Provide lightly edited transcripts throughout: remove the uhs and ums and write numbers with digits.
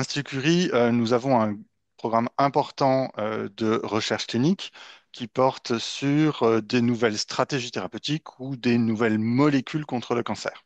l'Institut Curie, nous avons un programme important de recherche clinique qui porte sur des nouvelles stratégies thérapeutiques ou des nouvelles molécules contre le cancer.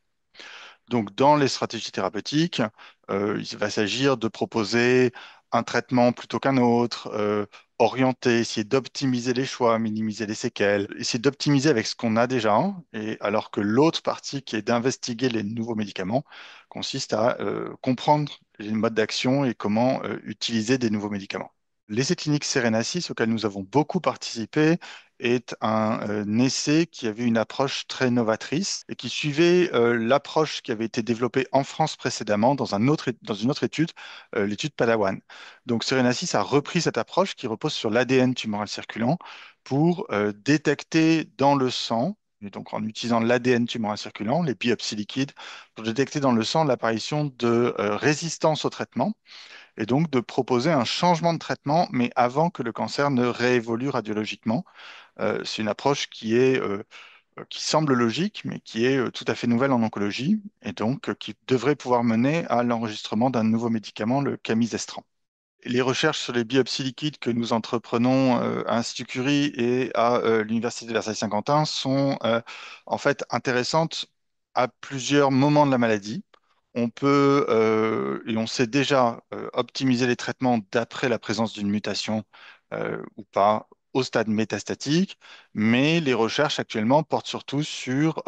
Donc, dans les stratégies thérapeutiques, il va s'agir de proposer un traitement plutôt qu'un autre, orienter, essayer d'optimiser les choix, minimiser les séquelles, essayer d'optimiser avec ce qu'on a déjà, hein, et alors que l'autre partie qui est d'investiguer les nouveaux médicaments consiste à comprendre les modes d'action et comment utiliser des nouveaux médicaments. L'essai clinique Serenasys, auquel nous avons beaucoup participé, est un essai qui avait une approche très novatrice et qui suivait l'approche qui avait été développée en France précédemment dans une autre étude, l'étude Padawan. Donc Serenasys a repris cette approche qui repose sur l'ADN tumoral circulant pour détecter dans le sang, et donc en utilisant l'ADN tumoral circulant, les biopsies liquides, pour détecter dans le sang l'apparition de résistance au traitement et donc de proposer un changement de traitement, mais avant que le cancer ne réévolue radiologiquement. C'est une approche qui semble logique, mais qui est tout à fait nouvelle en oncologie, et donc qui devrait pouvoir mener à l'enregistrement d'un nouveau médicament, le camizestrant. Les recherches sur les biopsies liquides que nous entreprenons à l'Institut Curie et à l'Université de Versailles-Saint-Quentin sont en fait intéressantes à plusieurs moments de la maladie. On peut, et on sait déjà, optimiser les traitements d'après la présence d'une mutation ou pas au stade métastatique, mais les recherches actuellement portent surtout sur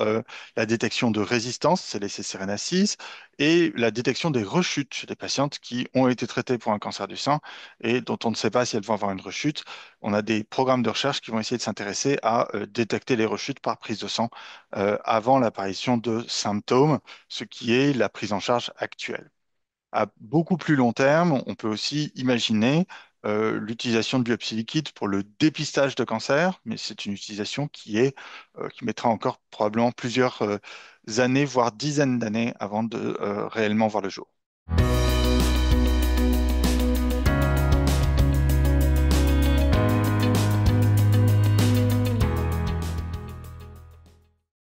la détection de résistance, c'est l'essai Serenasys, et la détection des rechutes chez des patientes qui ont été traitées pour un cancer du sein et dont on ne sait pas si elles vont avoir une rechute. On a des programmes de recherche qui vont essayer de s'intéresser à détecter les rechutes par prise de sang avant l'apparition de symptômes, ce qui est la prise en charge actuelle. À beaucoup plus long terme, on peut aussi imaginer l'utilisation de biopsie liquide pour le dépistage de cancer, mais c'est une utilisation qui mettra encore probablement plusieurs années, voire dizaines d'années avant de réellement voir le jour.